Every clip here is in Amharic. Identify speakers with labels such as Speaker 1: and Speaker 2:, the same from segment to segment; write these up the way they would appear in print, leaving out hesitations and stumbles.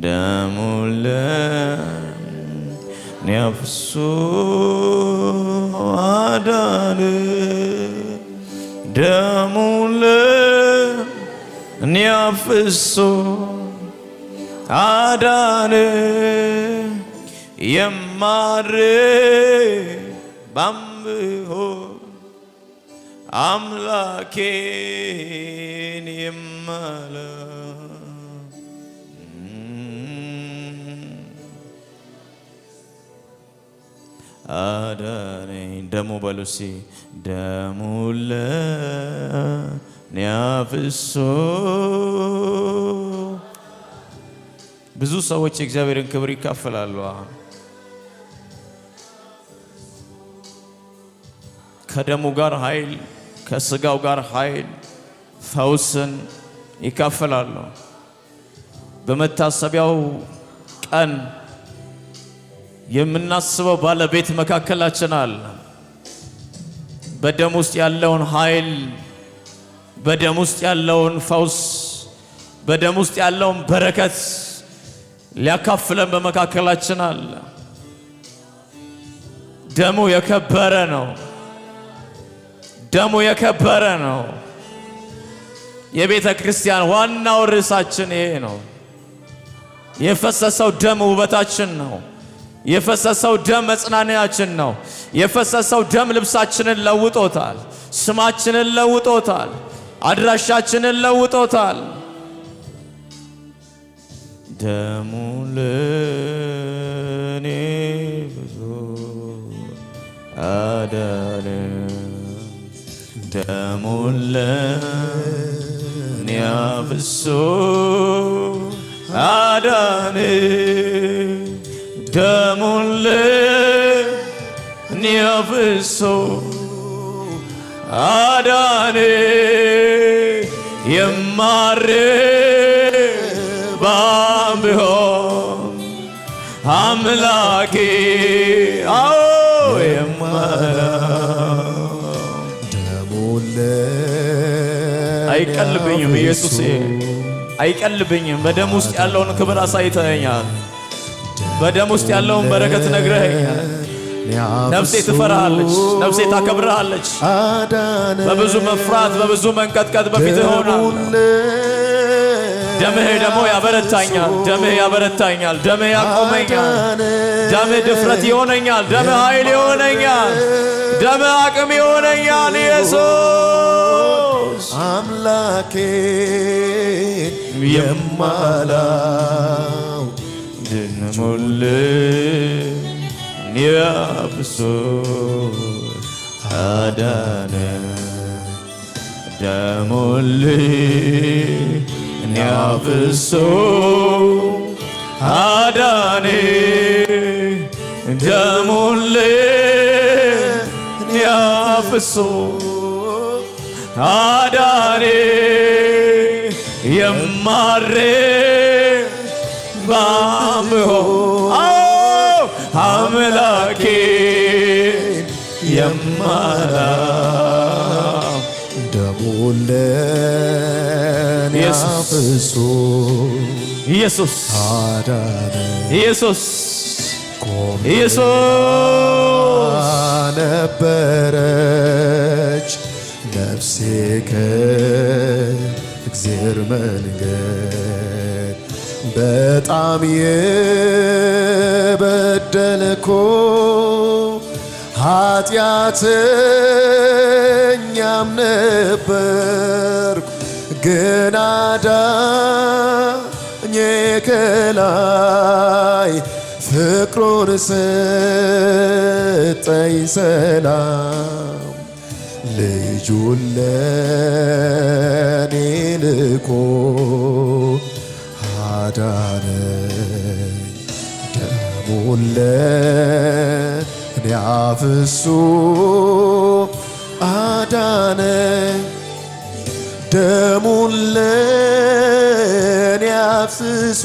Speaker 1: ደሙን ለእኔ አፍሶ አዳነ ደሙን ለእኔ አፍሶ አዳነ የማረባምሆ አምላኬን የማላ አዳነኝ ደሙ በሉሲ ደሙ ለእኔ አፍሶ። ብዙ ሰዎች የእግዚአብሔርን ክብር ይካፈላሉ። ከደሙ ጋር ኃይል ከስጋው ጋር ኃይል ፈውስን ይካፈላሉ። በመታሰቢያው ቀን የምናስበው ባለቤት መካከላችን አለ። በደም ውስጥ ያለውን ኃይል በደም ውስጥ ያለውን ፈውስ በደም ውስጥ ያለውን በረከት ሊያካፍለን በመካከላችን አለ። ደሙ የከበረ ነው። ደሙ የከበረ ነው። የቤተ ክርስቲያን ዋናው ርዕሳችን ይሄ ነው። የፈሰሰው ደም ውበታችን ነው። የፈሰሰው ደም መጽናኛችን ነው። የፈሰሰው ደም ልብሳችንን ለውጦታል። ስማችንን ለውጦታል። አድራሻችንን ለውጦታል። ደሙ ለእኔ ብዙ አዳነ ደሙ ለእኔ አፍሶ አዳነ ደሙ ለእኔ አፍሶ አዳነ የማረባም ቢሆን አምላኬ የማራ አይቀልብኝም ኢየሱስ አይቀልብኝም። በደም ውስጥ ያለውን ክብር አሳይተኸኛል። በደም ውስጥ ያለውን በረከት ነግረኸኛል። ነፍሴ ትፈራሃለች፣ ነፍሴ ታከብርሃለች። በብዙ መፍራት በብዙ መንቀጥቀጥ በፊትህ ሆናለሁ። ደምህ ደግሞ ያበረታኛል። ደምህ ያበረታኛል። ደምህ ያቆመኛል። ደምህ ድፍረት ይሆነኛል። ደምህ ኃይል ይሆነኛል። ደምህ አቅም ይሆነኛል። ኢየሱስ
Speaker 2: አምላኬን የማላው
Speaker 1: ደሙ ለእኔ አፍሶ አዳነ ደሙ ለእኔ አፍሶ አዳነ ደሙ ለእኔ አፍሶ አዳነ የማረባም ቢሆን አምላኬን የማራ
Speaker 2: ደሙ ለእኔ አፍሶ
Speaker 1: ኢየሱስ
Speaker 2: አዳነ
Speaker 1: ኢየሱስ ኢየሱስ
Speaker 2: ነበረች ነፍሴ ከእግዚአብሔር መንገድ በጣም የበደልኩ ኃጢአተኛም ነበርኩ፣ ግን አዳኜ ከላይ ፍቅሩን ሰጠኝ ሰላም። ልጁን ለኔ ልኮ አዳነኝ፣ ደሙን ለኔ አፍሶ አዳነኝ፣ ደሙን ለኔ አፍሶ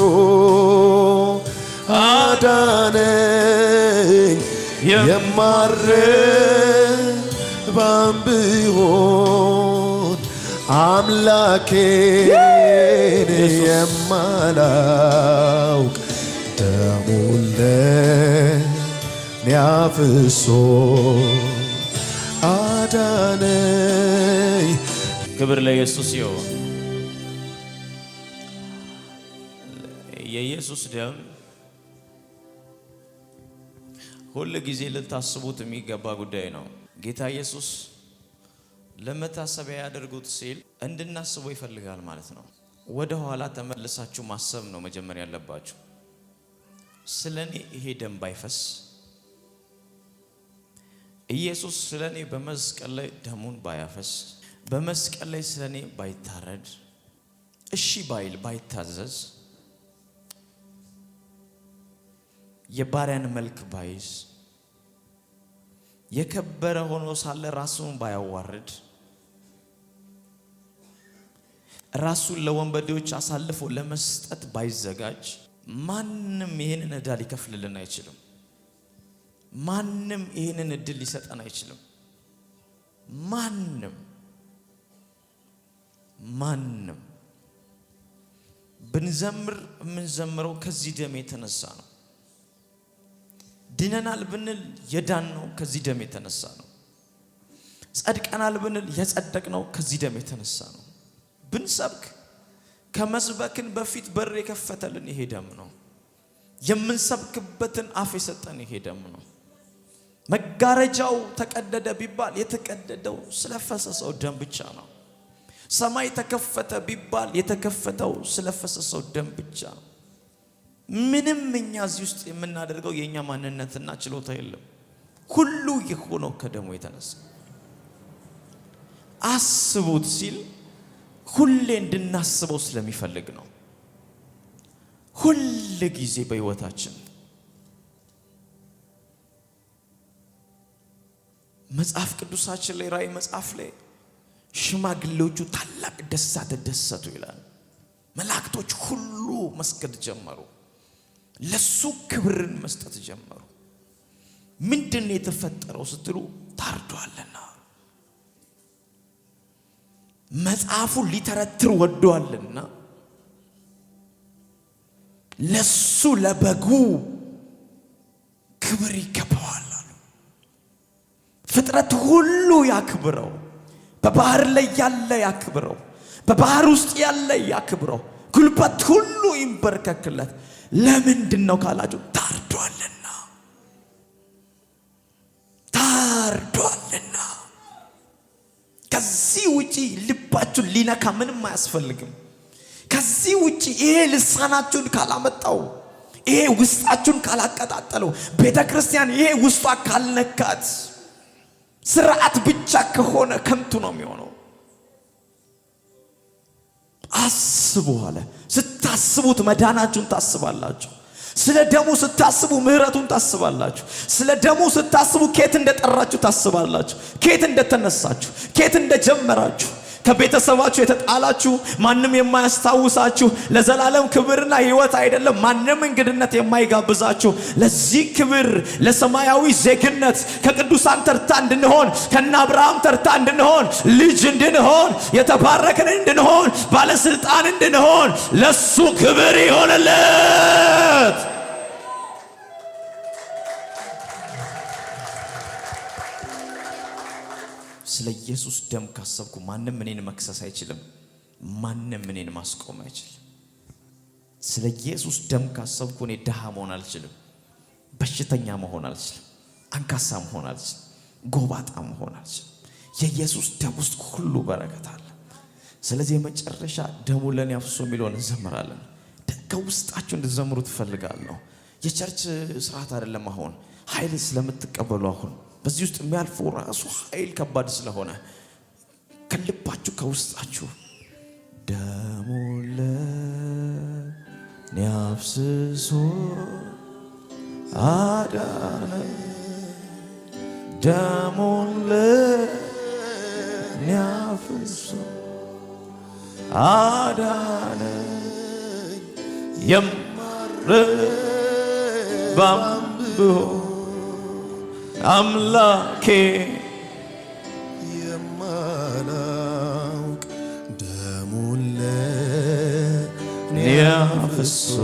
Speaker 2: አዳነኝ። የማረባም ቢሆን አምላኬን የማላውቅ ደሙን ለኔ አፍሶ አዳነኝ።
Speaker 1: ክብር ለኢየሱስ ይሁን። የኢየሱስ ደም ሁል ጊዜ ልታስቡት የሚገባ ጉዳይ ነው። ጌታ ኢየሱስ ለመታሰቢያ ያደርጉት ሲል እንድናስበው ይፈልጋል ማለት ነው። ወደ ኋላ ተመልሳችሁ ማሰብ ነው መጀመሪያ ያለባችሁ። ስለኔ ይሄ ደም ባይፈስ፣ ኢየሱስ ስለኔ በመስቀል ላይ ደሙን ባያፈስ፣ በመስቀል ላይ ስለኔ ባይታረድ፣ እሺ ባይል ባይታዘዝ፣ የባሪያን መልክ ባይዝ፣ የከበረ ሆኖ ሳለ ራሱን ባያዋርድ፣ ራሱን ለወንበዴዎች አሳልፎ ለመስጠት ባይዘጋጅ፣ ማንም ይሄንን ዕዳ ሊከፍልልን አይችልም። ማንም ይሄንን እድል ሊሰጠን አይችልም። ማንም ብንዘምር የምንዘምረው ከዚህ ደም የተነሳ ነው። ድነናል ብንል የዳነው ከዚህ ደም የተነሳ ነው። ጸድቀናል ብንል የጸደቅነው ከዚህ ደም የተነሳ ነው። ብንሰብክ ከመስበክን በፊት በር የከፈተልን ይሄ ደም ነው። የምንሰብክበትን አፍ የሰጠን ይሄ ደም ነው። መጋረጃው ተቀደደ ቢባል የተቀደደው ስለፈሰሰው ደም ብቻ ነው። ሰማይ ተከፈተ ቢባል የተከፈተው ስለፈሰሰው ደም ብቻ ነው። ምንም እኛ እዚህ ውስጥ የምናደርገው የኛ ማንነትና ችሎታ የለም። ሁሉ የሆነው ከደሙ የተነሳ። አስቡት ሲል ሁሌ እንድናስበው ስለሚፈልግ ነው። ሁል ጊዜ በህይወታችን መጽሐፍ ቅዱሳችን ላይ ራእይ መጽሐፍ ላይ ሽማግሌዎቹ ታላቅ ደስታ ተደሰቱ ይላል። መላእክቶች ሁሉ መስገድ ጀመሩ፣ ለሱ ክብርን መስጠት ጀመሩ። ምንድነው የተፈጠረው ስትሉ ታርዷልና፣ መጽሐፉ ሊተረትር ወዷልና፣ ለሱ ለበጉ ክብር ይገባዋል አሉ። ፍጥረት ሁሉ ያክብረው። በባህር ላይ ያለ ያክብረው፣ በባህር ውስጥ ያለ ያክብረው፣ ጉልበት ሁሉ ይንበርከክለት። ለምንድነው ካላችሁ ታርዷልና። ከዚህ ውጪ ልባችሁን ሊነካ ምንም አያስፈልግም። ከዚህ ውጪ ይሄ ልሳናችሁን ካላመጣው፣ ይሄ ውስጣችሁን ካላቀጣጠለው፣ ቤተክርስቲያን ይሄ ውስጧ ካልነካት፣ ስርዓት ብቻ ከሆነ ከንቱ ነው የሚሆነው። አስቡ አለ። ስታስቡት መዳናችሁን ታስባላችሁ። ስለ ደሙ ስታስቡ ምህረቱን ታስባላችሁ። ስለ ደሙ ስታስቡ ከየት እንደጠራችሁ ታስባላችሁ። ከየት እንደተነሳችሁ፣ ከየት እንደጀመራችሁ፣ ከቤተሰባችሁ የተጣላችሁ ማንም የማያስታውሳችሁ፣ ለዘላለም ክብርና ሕይወት አይደለም ማንም እንግድነት የማይጋብዛችሁ፣ ለዚህ ክብር ለሰማያዊ ዜግነት ከቅዱሳን ተርታ እንድንሆን፣ ከነ አብርሃም ተርታ እንድንሆን፣ ልጅ እንድንሆን፣ የተባረክን እንድንሆን፣ ባለስልጣን እንድንሆን ለሱ ክብር ይሆንለት። ስለ ኢየሱስ ደም ካሰብኩ ማንም እኔን መክሰስ አይችልም። ማንም እኔን ማስቆም አይችልም። ስለ ኢየሱስ ደም ካሰብኩ እኔ ድሃ መሆን አልችልም። በሽተኛ መሆን አልችልም። አንካሳ መሆን አልችልም። ጎባጣ መሆን አልችልም። የኢየሱስ ደም ውስጥ ሁሉ በረከት አለ። ስለዚህ የመጨረሻ ደሙ ለኔ አፍሶ የሚለውን እንዘምራለን። ከውስጣችሁ እንድትዘምሩ ትፈልጋለሁ። የቸርች ስርዓት አይደለም። አሁን ኃይል ስለምትቀበሉ አሁን በዚህ ውስጥ የሚያልፈው ራሱ ኃይል ከባድ ስለሆነ ከልባችሁ ከውስጣችሁ ደሙ ለኔ አፍስሶ አዳነ፣ ደሙ ለኔ አፍስሶ አዳነ፣ የማረባም ብሆን አምላኬ
Speaker 2: የማላውቅ
Speaker 1: ያፍሶ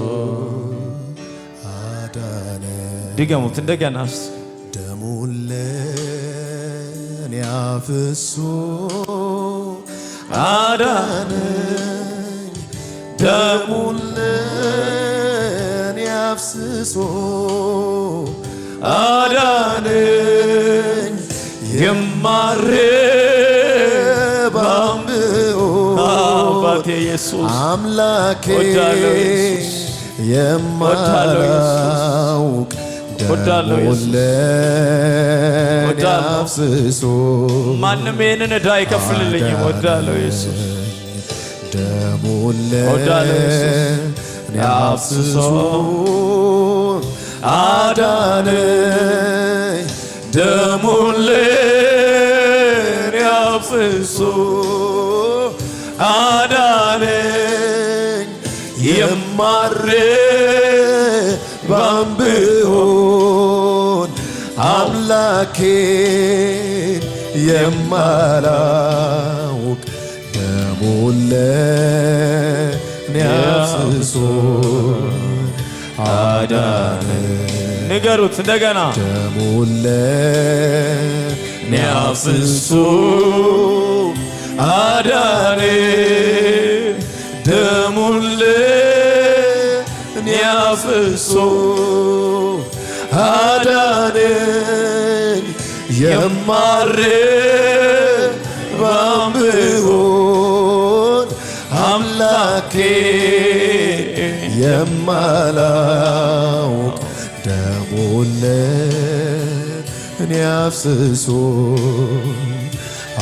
Speaker 1: ድገሙት እንደገና
Speaker 2: ደሙን ለኔ አፍሶ አዳነኝ ደሙን ለኔ አፍስሶ አዳነኝ የማረባ
Speaker 1: አባቴ ኢየሱስ
Speaker 2: አምላኬ የማላውቅ ደሙን ለኔ አፍስሶ
Speaker 1: ማንም ይህንን ዕዳ አይከፍልልኝም። ወዳለው ኢየሱስ
Speaker 2: ደሙን ለኔ አፍስሶ አዳነኝ ደሙን ለኔ አፍስሶ አዳነኝ የማረባም ብሆን አምላኬን የማላውቅ ደሙን ለኔ አፍስሶ አዳነኝ
Speaker 1: ንገሩት እንደገና
Speaker 2: ደሙን ለኔ አፍስሶ አዳነኝ ደሙን ለኔ አፍስሶ አዳነኝ የማረባም ብሆን አምላኬን የማላውቅ ደሙን ለኔ አፍስሶ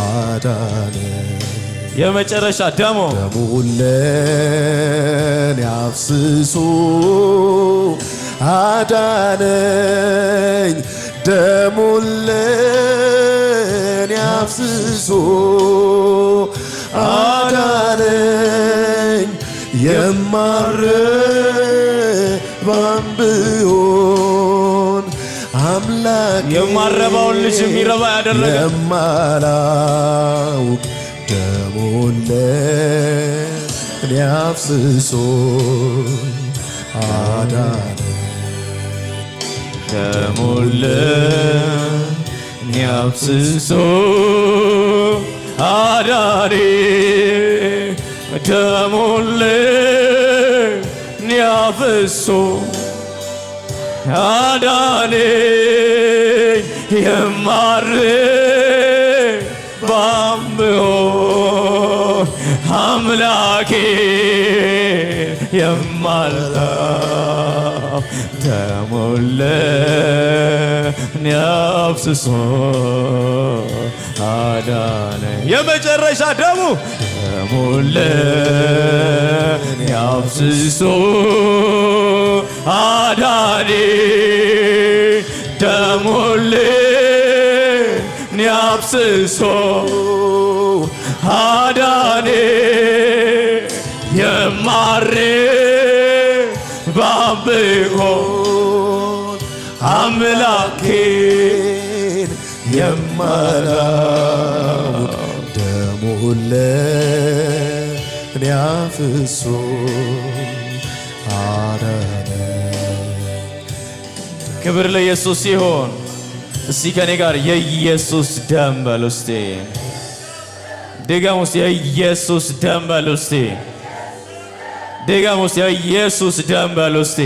Speaker 2: አዳነኝ
Speaker 1: የመጨረሻ
Speaker 2: ደሙን ለኔ አፍስሶ አዳነኝ ደሙን ለኔ አፍስሶ አዳነኝ የማረባም ብሆን አምላኬ
Speaker 1: የማረባውን ልጅ የሚረባ ያደረገ
Speaker 2: የማላውቅ ደሙን ለኔ አፍስሶ አዳነኝ
Speaker 1: ደሙን ለኔ አፍስሶ አዳነኝ ደሙን ለኔ አፍስሶ አዳነኝ የማረባም ብሆን አምላኬ የማላውቅ ደሙን ለኔ አፍስሶ አዳነኝ የመጨረሻ ደሙን ለኔ አፍስሶ አዳነኝ ደሙን ለኔ አፍስሶ አዳነኝ የማረባም ብሆን አምላኬን
Speaker 2: የማላውቅ ደሙን ለኔ አፍስሶ አዳነኝ
Speaker 1: ክብር ለኢየሱስ ይሁን። እስቲ ከኔ ጋር የኢየሱስ ደም በሉ እስቲ ድገሙ እስቲ የኢየሱስ ደም በሉ እስቲ ድገሙ እስቲ የኢየሱስ ደም በሉ እስቲ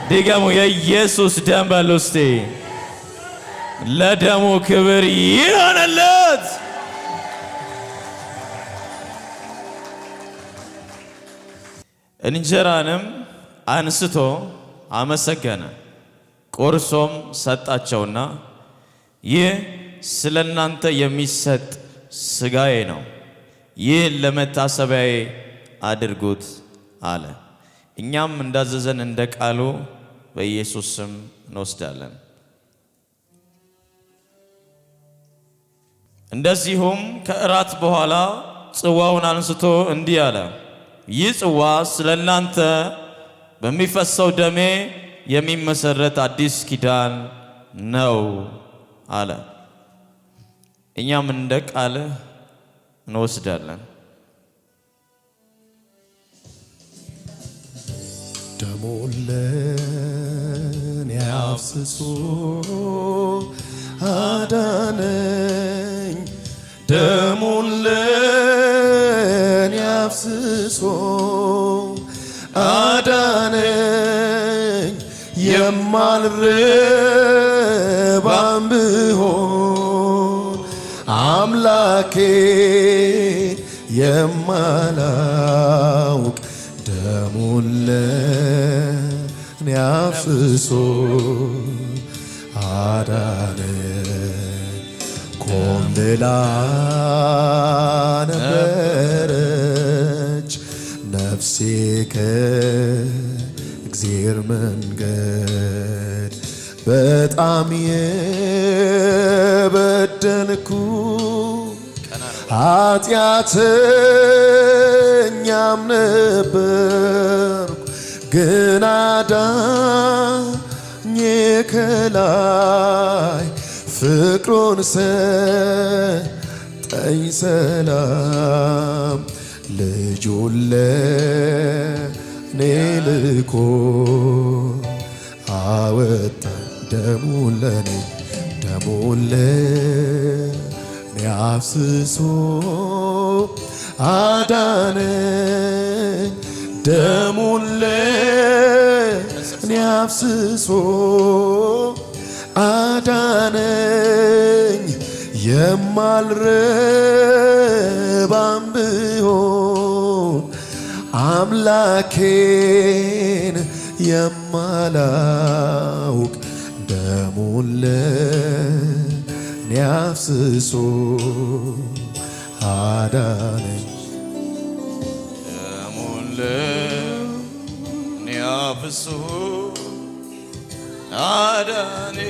Speaker 1: ድገሙ የኢየሱስ ደም በሉ እስቲ ለደሙ ክብር ይሁንለት። እንጀራንም አንስቶ አመሰገነ፣ ቆርሶም ሰጣቸውና ይህ ስለ እናንተ የሚሰጥ ሥጋዬ ነው፣ ይህን ለመታሰቢያዬ አድርጉት አለ። እኛም እንዳዘዘን እንደ ቃሉ በኢየሱስ ስም እንወስዳለን። እንደዚሁም ከእራት በኋላ ጽዋውን አንስቶ እንዲህ አለ፣ ይህ ጽዋ ስለ እናንተ በሚፈሰው ደሜ የሚመሰረት አዲስ ኪዳን ነው አለ። እኛም እንደ ቃልህ እንወስዳለን።
Speaker 2: ደሙን ያፍስሶ አዳነኝ ደሙን ያፍስሶ አዳነኝ የማልረባም ብሆን አምላኬ የማላውቅ ደሙን ለኔ አፍስሶ አዳነኝ ኮምብላ ነበረች ነፍሴ ከእግዚአብሔር መንገድ በጣም የበደልኩ ኃጢአተኛም ነበርኩ ግን አዳኝ ከላይ ፍቅሩን ሰጠኝ ሰላም ልጁን ለኔ ልኮ አወጣኝ ደሙን ለኔ አፍስሶ አዳነኝ ደሙን ለኔ አፍስሶ አዳነኝ የማልረባም ብሆን አምላኬን የማላውቅ ደሙን ለኔ አፍስሶ አዳነኝ
Speaker 1: ደሙን ለኔ አፍስሶ አዳነኝ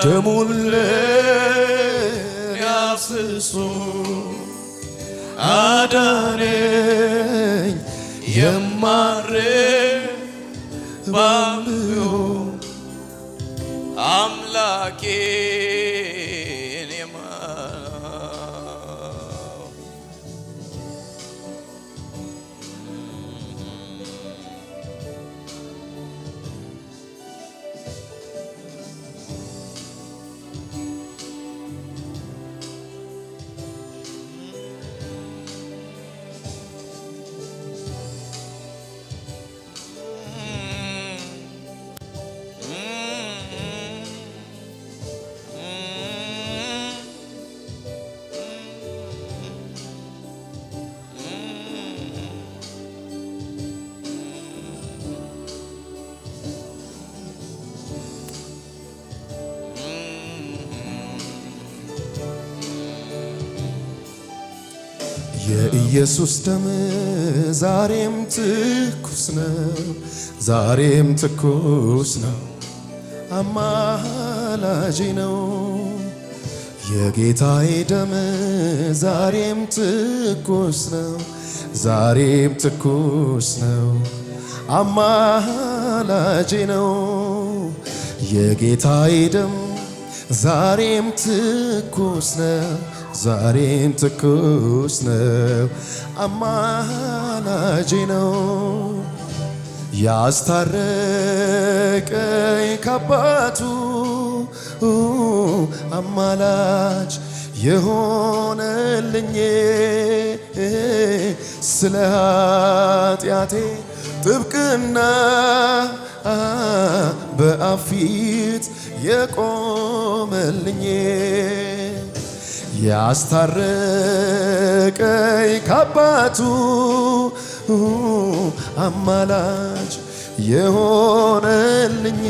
Speaker 2: ደሙን ለኔ አፍስሶ አዳነኝ የማልረባም ብሆን
Speaker 1: አምላኬን
Speaker 2: የኢየሱስ ደም ዛሬም ትኩስ ነው ዛሬም ትኩስ ነው አማላጄ ነው የጌታዬ ደም ዛሬም ትኩስ ነው ዛሬም ትኩስ ነው አማላጄ ነው የጌታዬ ደም ዛሬም ትኩስ ነው ዛሬም ትኩስ ነው አማላጄ ነው ያስታረቀኝ ከአባቱ አማላጅ የሆነልኝ ስለ ኃጢአቴ ጥብቅና በአብ ፊት የቆመልኝ ያስታረቀኝ ከአባቱ አማላጅ የሆነልኝ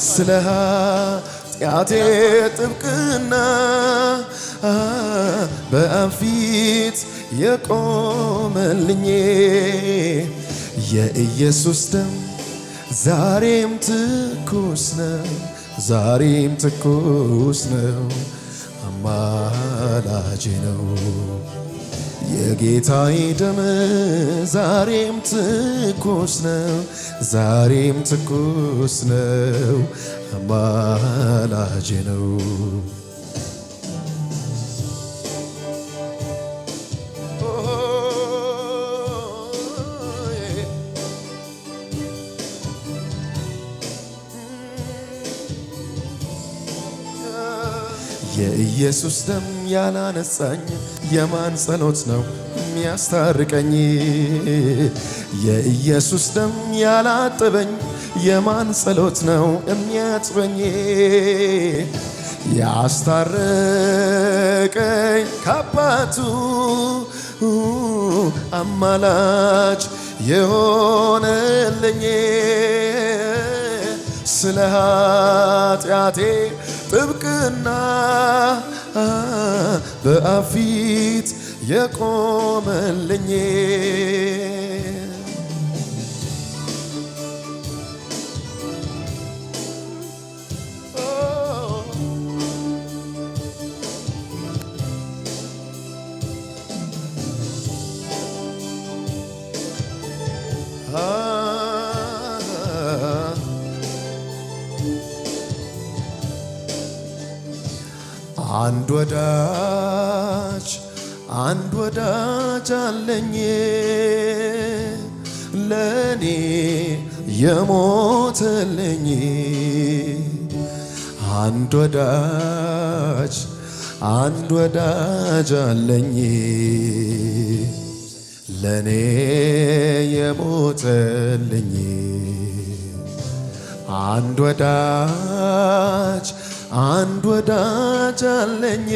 Speaker 2: ስለ ኃጢአቴ ጥብቅና በአብ ፊት የቆመልኝ የኢየሱስ ደም ዛሬም ትኩስ ነው ዛሬም ትኩስ ነው አማላጄ ነው የጌታዬ ደም ዛሬም ትኩስ ነው ዛሬም ትኩስ ነው አማላጄ ነው የኢየሱስ ደም ያላነጻኝ የማን ጸሎት ነው የሚያስታርቀኝ? የኢየሱስ ደም ያላጠበኝ የማን ጸሎት ነው የሚያጥበኝ? ያስታረቀኝ ከአባቱ አማላጅ የሆነልኝ ስለ ኃጢአቴ ጥብቅና በአብ ፊት የቆመልኝ አንድ ወዳጅ አለኝ ለኔ የሞተልኝ አንድ ወዳጅ አለኝ ለኔ የሞተልኝ አንድ ወዳጅ አለኝ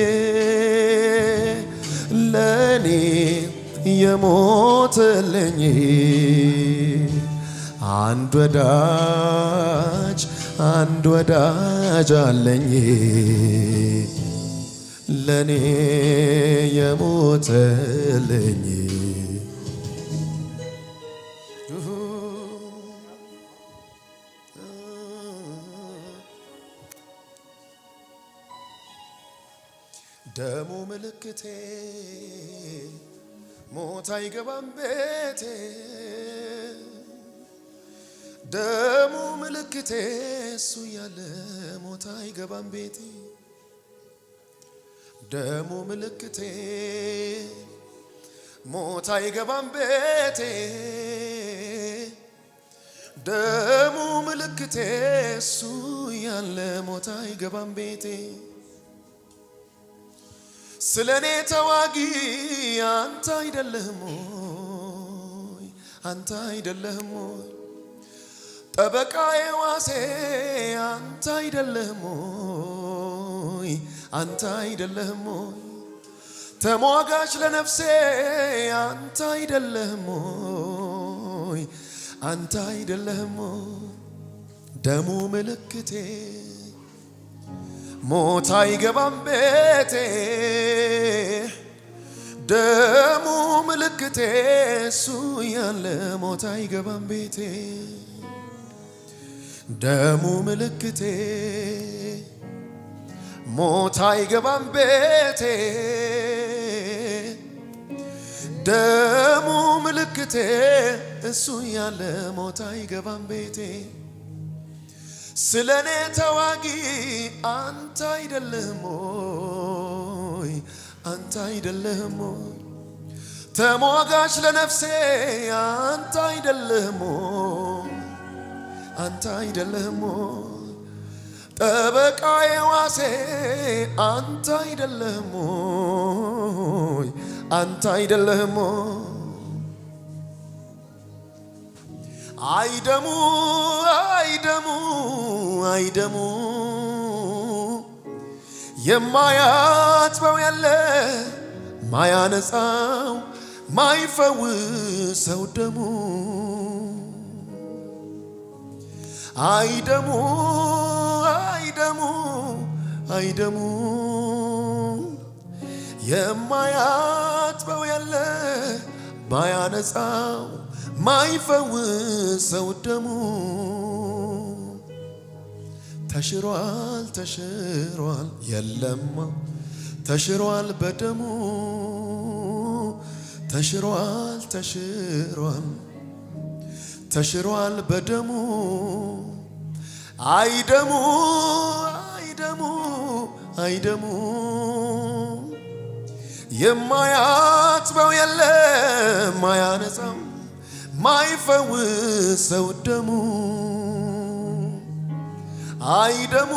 Speaker 2: ለኔ የሞተልኝ አንድ ወዳጅ አለኝ ለኔ የሞተልኝ ደሙ ምልክቴ ሞት አይገባም ቤቴ ደሙ ምልክቴ እሱ ያለ ሞት አይገባም ቤቴ ደሙ ምልክቴ ሞት አይገባም ቤቴ ደሙ ምልክቴ እሱ ያለ ሞት አይገባም ቤቴ ስለኔ ተዋጊ አንተ አይደለህም ወይ አንተ አይደለህም ወይ ጠበቃዬ ዋሴ አንተ አይደለህም ወይ አንተ አይደለህም ወይ ተሟጋች ለነፍሴ አንተ አይደለህም ወይ አንተ አይደለህም ወይ ደሙ ምልክቴ ሞት አይገባም ቤቴ ደሙ ምልክቴ እሱ ያለ ሞት አይገባም ቤቴ ደሙ ምልክቴ ሞት አይገባም ቤቴ ደሙ ምልክቴ እሱ ያለ ሞት አይገባም ቤቴ ስለኔ ተዋጊ አንተ አይደለህም ወይ አንተ አይደለህም ወይ ተሟጋች ለነፍሴ አንተ አይደለህም ወይ አንተ አይደለህም ወይ ጠበቃዬ ዋሴ አንተ አይደለህም ወይ አንተ አይደለህም ወይ አይደሙ የማያጥበው ያለ ማያነጻው ማይፈውሰው ደሙ አይደሙ የማያጥበው ያለ ማያነጻው ማይፈውሰው ደሙ ተሽሯል የለማ ተሽሯል በደሙ ተሽሯል በደሙ አይደሙ የማያጥበው የለም ማያነጻው ማይፈውሰው ደሙ አይደሙ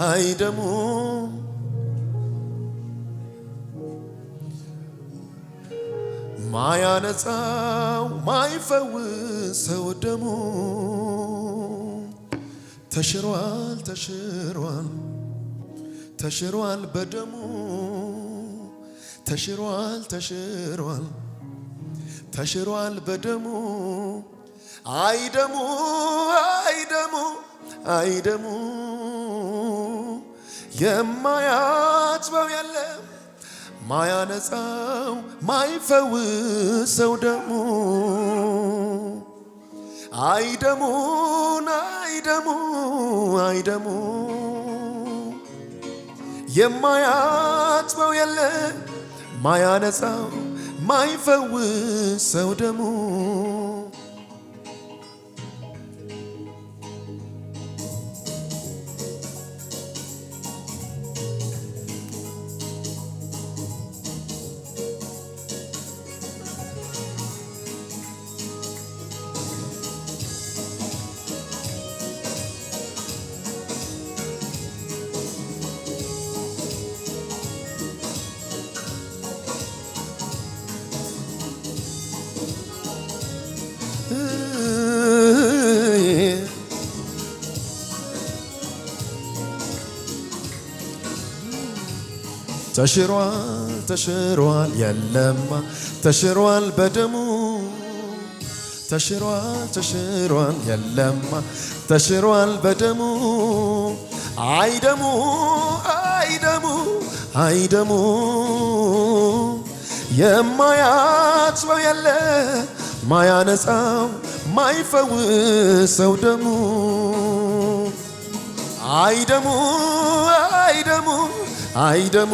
Speaker 2: አይ ደሙ ማያነጻው ማይፈውሰው ደሙ ተሽሯል ተሽሯል ተሽሯል በደሙ ተሽሯል ተሽሯል ተሽሯል በደሙ አይ ደሙ አይ ደሙ አይ ደሙ የማያጥበው የለም ማያነጻው ማይፈውሰው ደሙ አይ ደሙ አይ ደሙ አይ ደሙ የማያጥበው የለም ማያነጻው ማይፈውሰው ደሙ ተሽሯል ተሽሯል የለማ ተሽሯል በደሙ ተሽሯል ተሽሯል የለማ ተሽሯል በደሙ አይ ደሙ አይ ደሙ አይ ደሙ የማያጥበው የለ ማያነጻው ማይፈውሰው ደሙ አይ ደሙ አይ ደሙ አይ ደሙ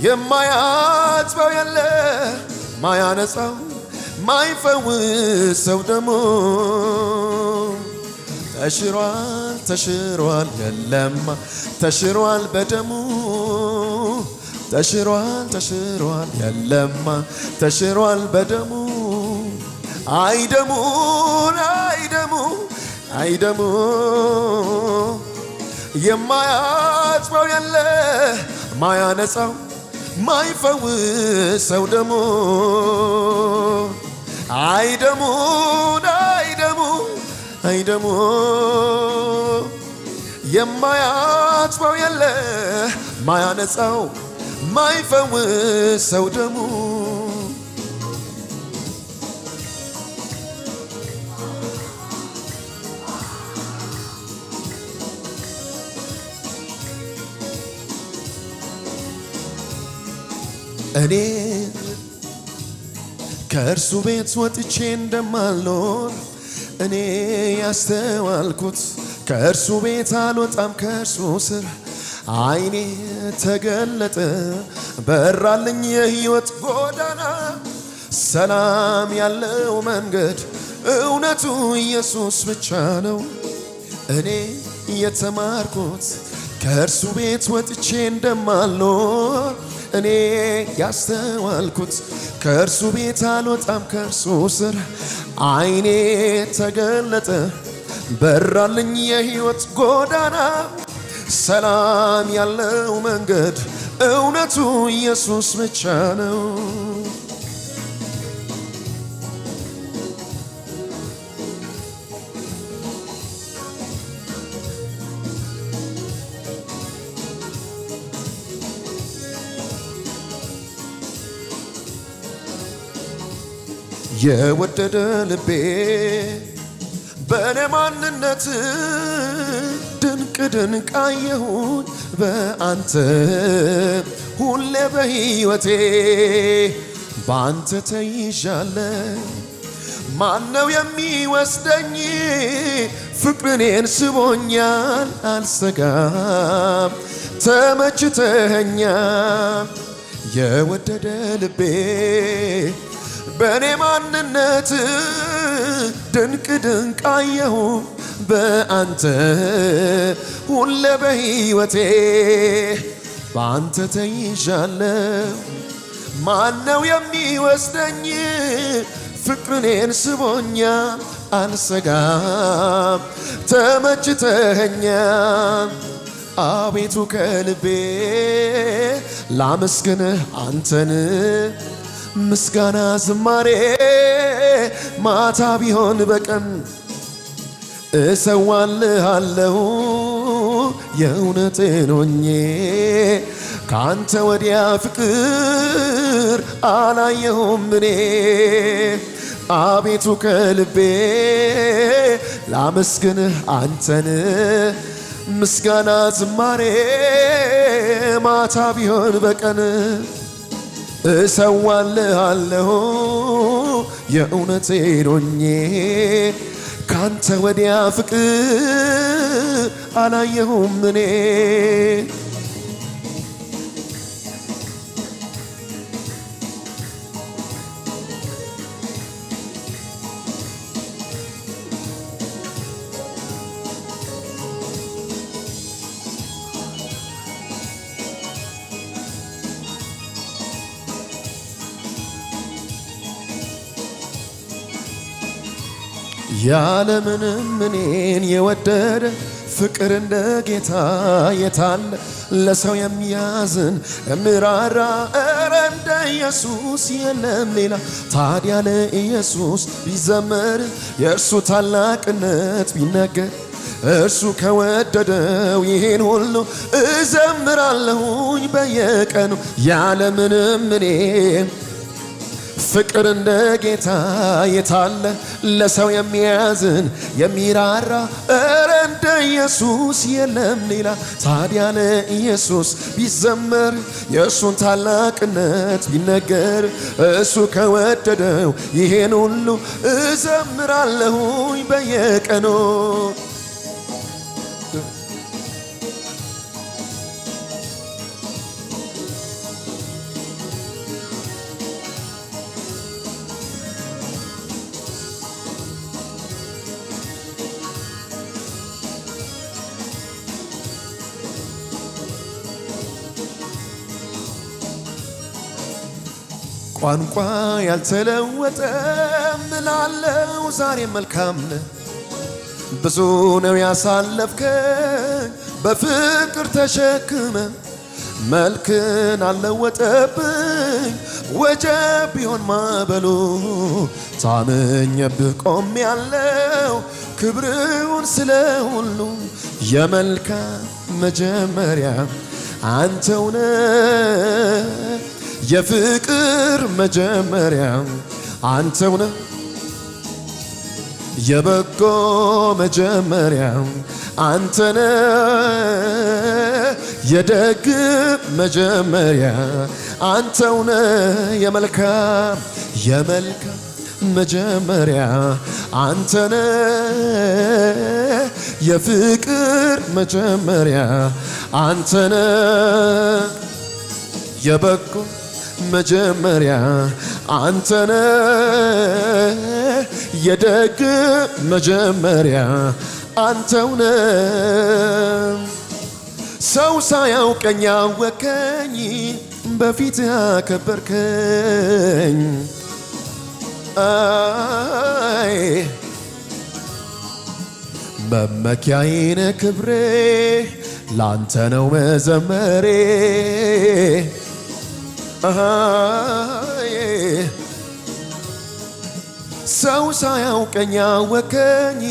Speaker 2: የማያጥበው የለ ማያነጻው ማይፈውሰው ደሙ ተሽሯል ተሽሯል የለማ ተሽሯል በደሙ ተሽሯል ተሽሯል የለማ ተሽሯል በደሙ አይ ደሙ አይ ደሙ አይ ደሙ የማያጥበው የለ ማያነጻው ማይፈውሰው ደሙ አይ ደሙ አይ ደሙ አይ ደሙ የማያጥበው የለ ማያነጻው ማይፈውሰው ደሙ እኔ ከእርሱ ቤት ወጥቼ እንደማልኖር እኔ ያስተዋልኩት ከእርሱ ቤት አልወጣም ከእርሱ ስር አይኔ ተገለጠ በራልኝ የሕይወት ጎዳና ሰላም ያለው መንገድ እውነቱ ኢየሱስ ብቻ ነው እኔ የተማርኩት ከእርሱ ቤት ወጥቼ እንደማልኖር እኔ ያስተዋልኩት ከእርሱ ቤት አልወጣም ከእርሱ ስር አይኔ ተገለጠ በራልኝ የሕይወት ጎዳና ሰላም ያለው መንገድ እውነቱ ኢየሱስ ብቻ ነው የወደደ ልቤ በኔ ማንነት ድንቅ ድንቅ አየሁኝ በአንተ ሁሌ በሕይወቴ በአንተ ተይዣለሁ ማነው የሚወስደኝ ፍቅርኔን ስቦኛል አልሰጋም ተመችተኸኛል የወደደ ልቤ በኔ ማንነት ድንቅ ድንቅ አየሁ በአንተ ሁሌ በሕይወቴ በአንተ ተይዣለሁ ማነው የሚወስደኝ ፍቅርኔን ስቦኛል አልሰጋም ተመችተኸኛል አቤቱ ከልቤ ላመስግንህ አንተን ምስጋና ዝማሬ ማታ ቢሆን በቀን እሰዋልሃለሁ የእውነቴን ሆኜ ካንተ ወዲያ ፍቅር አላየሁም እኔ አቤቱ ከልቤ ላመስግንህ አንተን ምስጋና ዝማሬ ማታ ቢሆን በቀን እሰዋልሃለሁ የእውነቴን ሆኜ ካንተ ወዲያ ፍቅር አላየሁም እኔ ያለምንም እኔን የወደደ ፍቅር እንደ ጌታ የታለ ለሰው የሚያዝን የሚራራ ኧረ እንደ ኢየሱስ የለም ሌላ ታዲያ ለኢየሱስ ቢዘመር የእርሱ ታላቅነት ቢነገር እርሱ ከወደደው ይሄን ሁሉ እዘምራለሁኝ በየቀኑ ያለምንም እኔን ፍቅር እንደ ጌታ የታለ ለሰው የሚያዝን የሚራራ ኧረ እንደ ኢየሱስ የለም ሌላ ታዲያ ለኢየሱስ ቢዘመር የእርሱን ታላቅነት ቢነገር እሱ ከወደደው ይሄን ሁሉ እዘምራለሁኝ በየቀኑ ቋንቋ ያልተለወጠ ምላለው ዛሬ መልካም ነህ ብዙ ነው ያሳለፍከኝ በፍቅር ተሸክመ መልክን አልለወጠብኝ ወጀብ ቢሆን ማበሉ ታምኜብህ ቆሜያለሁ ክብርውን ስለ ሁሉ የመልካም መጀመሪያ አንተው ነህ የፍቅር መጀመሪያ አንተው ነህ የበጎ መጀመሪያ አንተ ነህ የደግ መጀመሪያ አንተው ነህ የመልካም መጀመሪያ አንተ ነህ የፍቅር መጀመሪያ አንተ ነህ የበጎ መጀመሪያ አንተ ነህ የደግ መጀመሪያ አንተው ነህ ሰው ሳያውቀኝ ያወከኝ በፊትህ አከበርከኝ አይ መመኪያዬ ነህ ክብሬ ላንተ ነው መዘመሬ ሰው ሳያውቀኝ ያወከኝ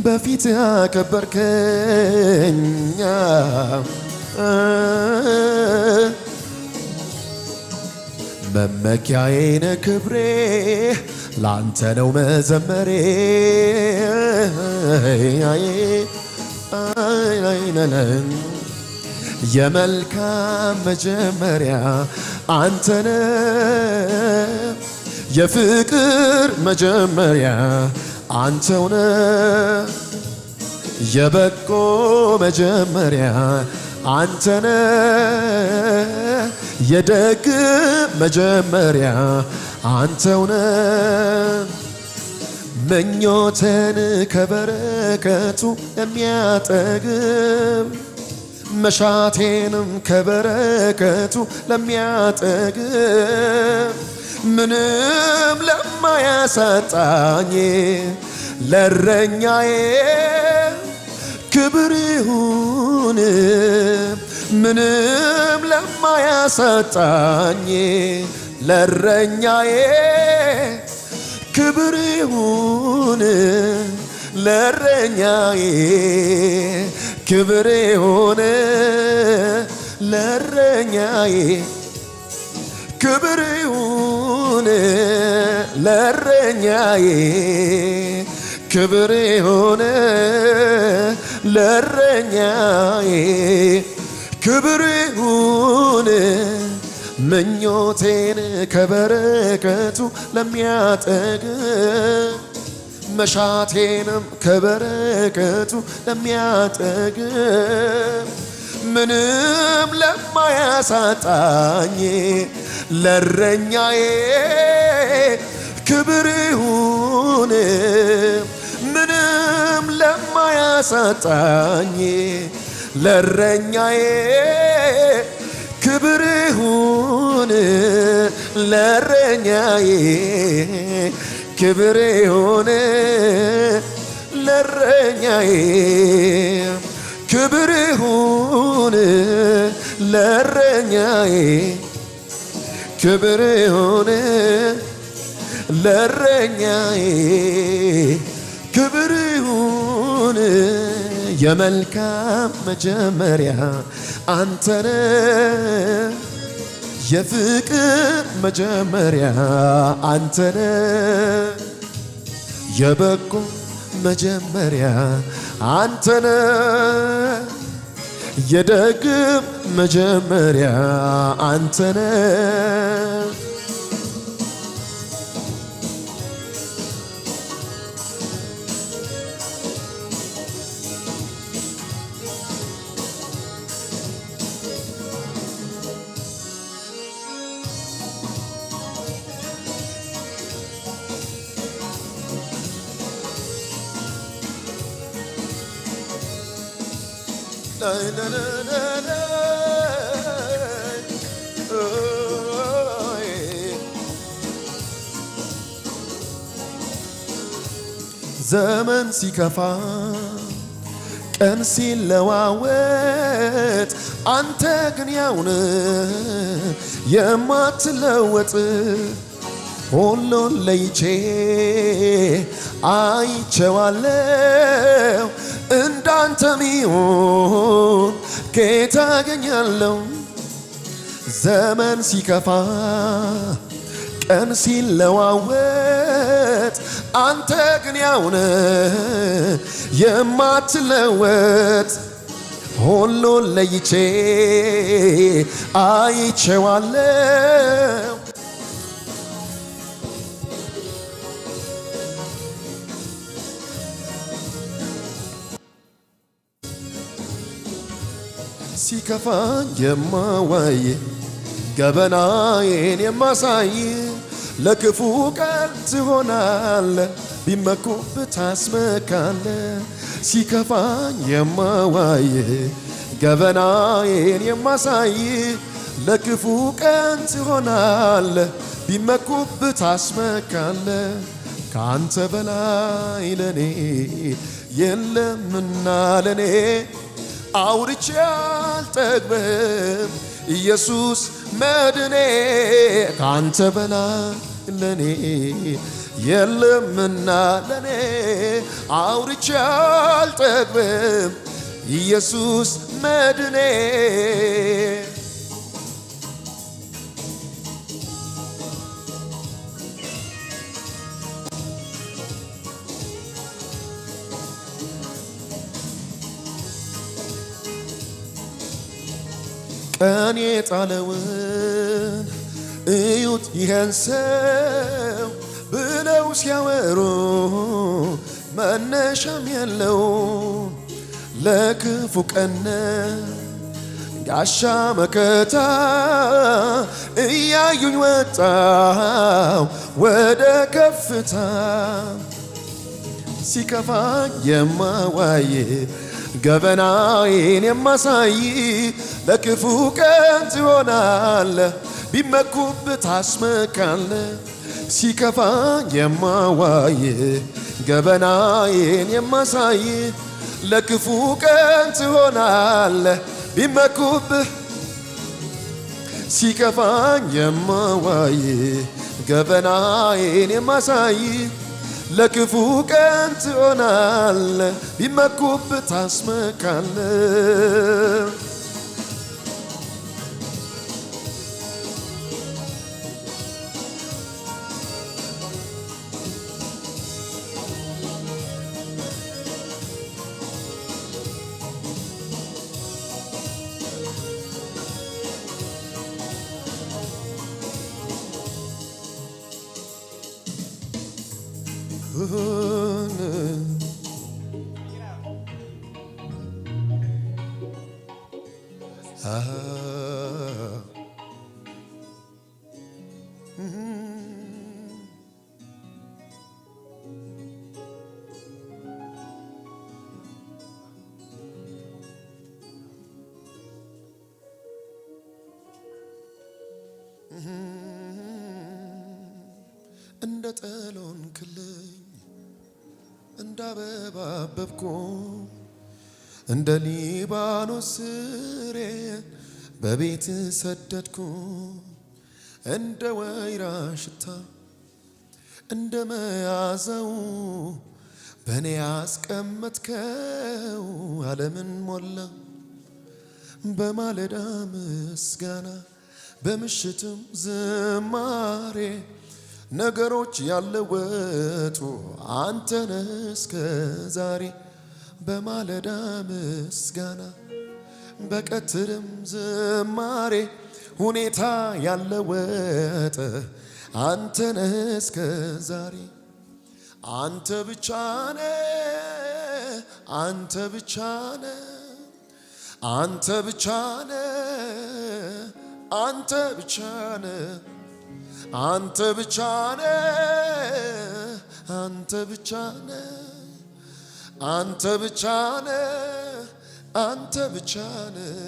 Speaker 2: በፊትህ አከበርከኝ መመኪያዬ ነህ ክብሬ ላንተ ነው መዘመሬ የመልካም መጀመሪያ አንተ ነህ የፍቅር መጀመሪያ አንተው ነህ የበጎ መጀመሪያ አንተ ነህ የደግ መጀመሪያ አንተው ነህ ምኞቴን ከበረከቱ የሚያጠግብ መሻቴንም ከበረከቱ ለሚያጠግብ ምንም ለማያሳጣኝ ለእረኛዬ ክብር ይሁን ምንም ለማያሳጣኝ ለእረኛዬ ክብር ይሁን ለእረኛዬ ክብር ይሁን ለእረኛዬ ክብር ይሁን ለእረኛዬ ክብር ይሁን ለእረኛዬ ክብር ይሁን ምኞቴን ከበረከቱ ለሚያጠግብ መሻቴንም ከበረከቱ ለሚያጠግብ ምንም ለማያሳጣኝ ለእረኛዬ ክብር ይሁን ምንም ለማያሳጣኝ ለእረኛዬ ክብር ይሁን ለእረኛዬ ክብር ይሁን ለእረኛዬ ክብር ይሁን ለእረኛዬ ክብር ይሁን ለእረኛዬ ክብር ይሁን የመልካም መጀመሪያ አንተነ የፍቅር መጀመሪያ አንተነ የበጎ መጀመሪያ አንተነ የደግም መጀመሪያ አንተነ ዘመን ሲከፋ ቀን ሲለዋወጥ አንተ ግን ያውነ የማትለወጥ ሁሉን ለይቼ አይቼዋለሁ እንዳንተ ሚሆን ከየት አገኛለሁ ዘመን ሲከፋ ቀን ሲለዋወጥ አንተ ግን ያውነ የማትለወጥ ሁሉን ለይቼ አይቼዋለሁ ሲከፋኝ የማዋይ ገበናዬን የማሳይ ለክፉ ቀን ትሆናለ ቢመኩብህ ታስመካለ ሲከፋኝ የማዋይ ገበናዬን የማሳይ ለክፉ ቀን ትሆናለ ቢመኩብህ ታስመካለ ካንተ በላይ ለኔ የለምና ለኔ አውርቼ አልጠግብም ኢየሱስ መድኔ ካንተ በላይ ለኔ የለምና ለኔ አውርቼ አልጠግብም ኢየሱስ መድኔ ቀን የጣለውን እዩት ይህን ሰው ብለው ሲያወሩ መነሻም የለው ለክፉ ቀን ጋሻ መከታ እያዩኝ ወጣው ወደ ከፍታ ሲከፋኝ የማዋይ ገበናዬን የማሳይ ለክፉ ቀን ትሆናለ ቢመኩብህ ታስመካለ ሲከፋኝ የማዋይ ገበናዬን የማሳይ ለክፉ ቀን ትሆናለህ ቢመኩብህ ሲከፋኝ የማዋይ ገበናዬን የማሳይ ለክፉ ቀን ትሆናለህ ቢመኩብህ ታስመካለህ እንደ ጠሎን ክልኝ እንደ አበባ አበብኩ እንደ ሊባኖስ ስሬ በቤት ሰደድኩ እንደ ወይራ ሽታ እንደ መያዘው በኔ ያስቀመጥከው ዓለምን ሞላ በማለዳ ምስጋና በምሽትም ዝማሬ ነገሮች ያለወጡ አንተን እስከ ዛሬ በማለዳ ምስጋና በቀትርም ዝማሬ ሁኔታ ያለወጠ አንተን እስከ ዛሬ አንተ ብቻ ነህ አንተ ብቻ ነህ አንተ ብቻ ነህ አንተ ብቻ ነህ አንተ ብቻ ነህ አንተ ብቻ ነህ አንተ ብቻ ነህ አንተ ብቻ ነህ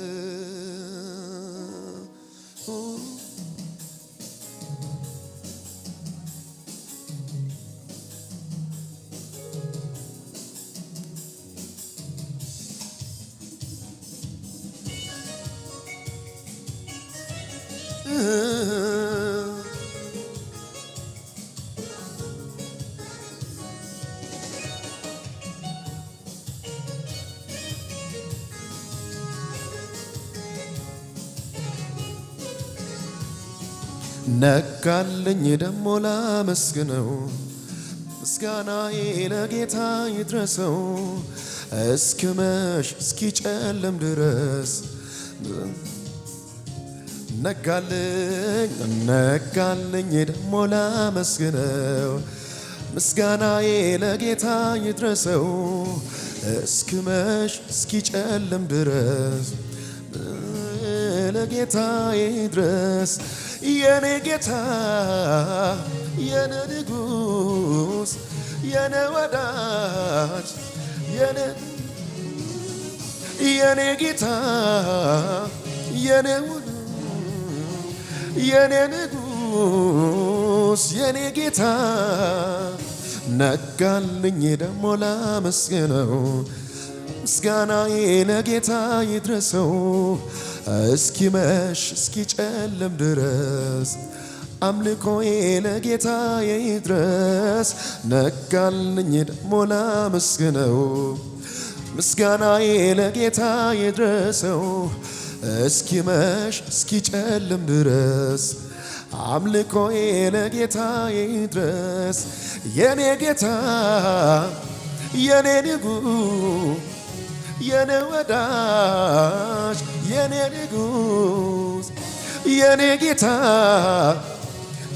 Speaker 2: ነጋልኝ ደሞ ላመስግነው ምስጋናዬ ለጌታ ይድረሰው እስክመሽ እስኪጨልም ድረስ ነጋልኝ ደሞ ላመስግነው ምስጋናዬ ለጌታ ይድረሰው እስክመሽ እስኪጨልም ድረስ ለጌታ ይድረስ የኔ ጌታ የኔ ንጉስ የኔ ወዳጅ የኔ ጌታ የኔ ንጉስ የኔ ጌታ ነጋልኝ ደሞ ላመስግነው ምስጋናዬ ለጌታ ይድረሰው እስኪመሽ እስኪጨልም ድረስ አምልኮዬ ለጌታ ይድረስ ነጋልኝ ደሞ ላመስግነው ምስጋናዬ ለጌታ ይድረሰው እስኪመሽ እስኪጨልም ድረስ አምልኮዬ ለጌታ ይድረስ የኔ ጌታ የኔ ንጉስ የኔ ወዳጅ የኔ ንጉስ የኔ ጌታ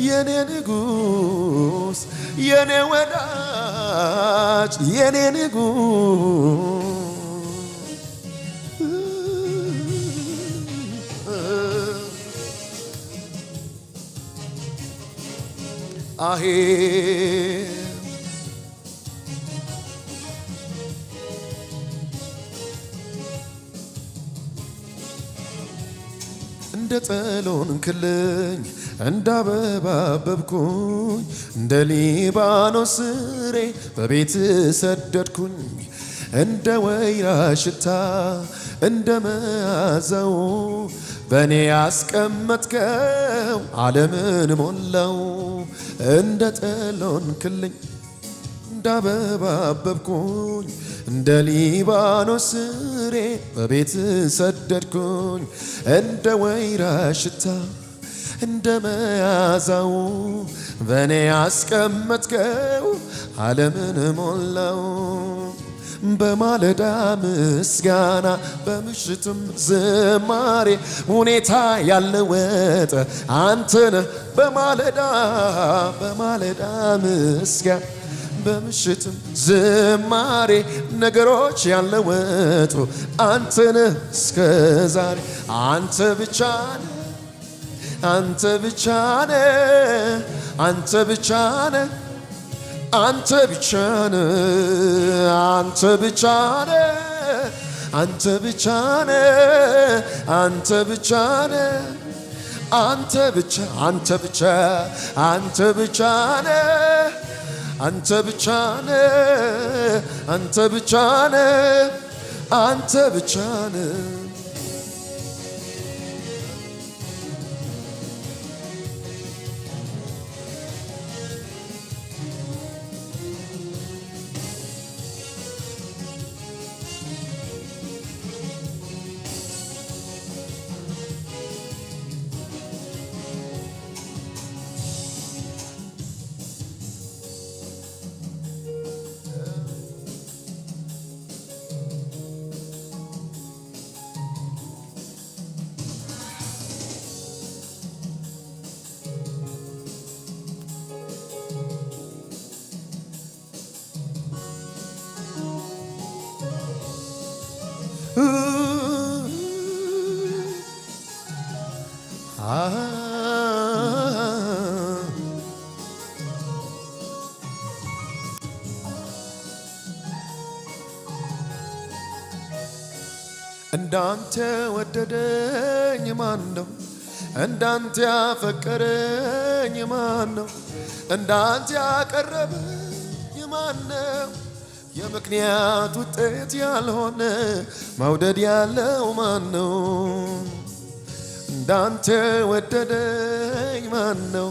Speaker 2: የኔ ንጉስ የኔ ወዳጅ የኔ ንጉስ አሄ እንደ ጠሎን ክልኝ እንደ አበባ አበብኩኝ እንደ ሊባኖስ ፍሬ በቤት ሰደድኩኝ እንደ ወይራ ሽታ እንደ መዓዛው በኔ ያስቀመጥከው ዓለምን ሞላው እንደ ጠሎንክልኝ እንደ አበባ አበብኩኝ እንደ ሊባኖስ ፍሬ በቤት ሰደድኩኝ እንደ ወይራ ሽታ እንደ መዓዛው በኔ ያስቀመጥከው ዓለምን ሞላው በማለዳ ምስጋና በምሽትም ዝማሬ ሁኔታ ያለወጠ አንተነ በማለዳ ምስጋና በምሽትም ዝማሬ ነገሮች ያለወጡ አንተነ እስከዛሬ አንተ ብቻ ነህ አንተ ብቻ ነህ አንተ ብቻ ነህ አንተ ብቻ ነህ አንተ ብቻ ነህ አንተ ብቻ ነህ አንተ ብቻ ነህ አንተ ብቻ አንተ ብቻ አንተ ብቻ ነህ አንተ ብቻ ነህ አንተ ብቻ ነህ አንተ ብቻ ነህ እንዳንተ ወደደኝ ማን ነው እንዳንተ ያፈቀረኝ ማን ነው እንዳንተ ያቀረበኝ ማን ነው የምክንያት ውጤት ያልሆነ መውደድ ያለው ማን ነው እንዳንተ ወደደኝ ማን ነው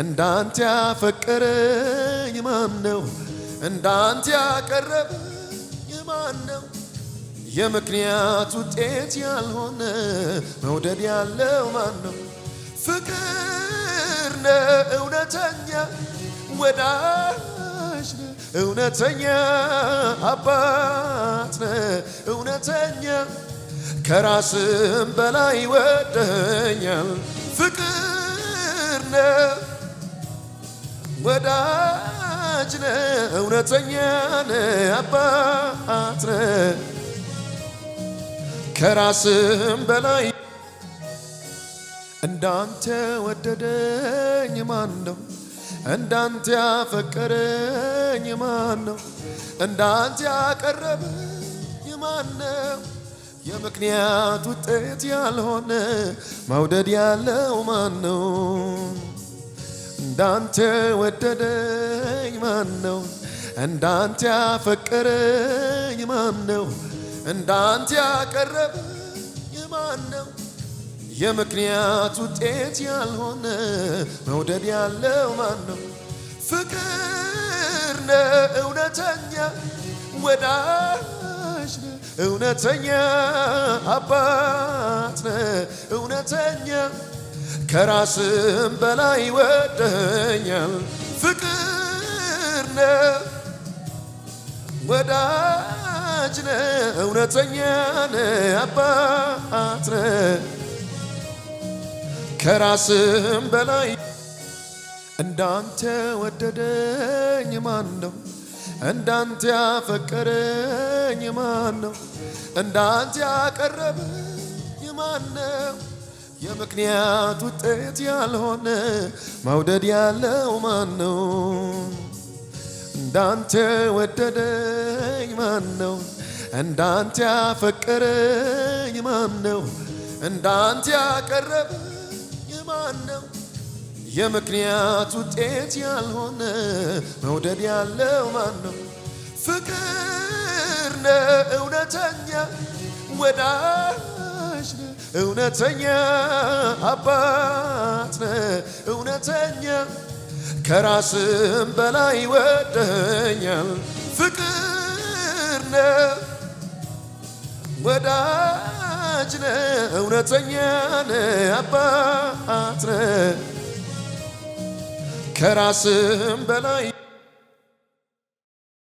Speaker 2: እንዳንተ ያፈቀረኝ ማን ነው እንዳንተ ያቀረበኝ ማን ነው የምክንያት ውጤት ያልሆነ መውደድ ያለው ማን ነው ፍቅር ነው እውነተኛ ወዳጅ ነው እውነተኛ አባት ነው እውነተኛ ከራስም በላይ ወደኛል ፍቅር ነው ወዳጅ ነው እውነተኛ አባት ነው ከራስም በላይ እንዳንተ ወደደኝ ማን ነው እንዳንተ ያፈቀረኝ ማን ነው እንዳንተ ያቀረበኝ ማን ነው የምክንያት ውጤት ያልሆነ መውደድ ያለው ማን ነው እንዳንተ ወደደኝ ማን ነው እንዳንተ ያፈቀረኝ ማን ነው እንዳንተ ያቀረበኝ ማን ነው የምክንያት ውጤት ያልሆነ መውደድ ያለው ማን ነው ፍቅር ነው እውነተኛ ወዳጅ ነው እውነተኛ አባት ነው እውነተኛ ከራስም በላይ ወደኛል ፍቅር ነው ወዳጅ ነው እውነተኛ አባት ነው ከራስም በላይ እንዳንተ ወደደኝ ማን ነው እንዳንተ ያፈቀረኝ ማን ነው እንዳንተ ያቀረበኝ ማን ነው የምክንያት ውጤት ያልሆነ መውደድ ያለው ማን ነው እንዳንተ ወደደኝ ማን ነው እንዳንተ ያፈቀረኝ ማን ነው እንዳንተ ያቀረበኝ ማን ነው የምክንያት ውጤት ያልሆነ መውደድ ያለው ማን ነው? ፍቅር ነው እውነተኛ ወዳጅ ነው እውነተኛ አባት ነው እውነተኛ ከራስም በላይ ወደኛል። ፍቅር ነው ወዳጅ ነው እውነተኛ አባት ነው ከራስም በላይ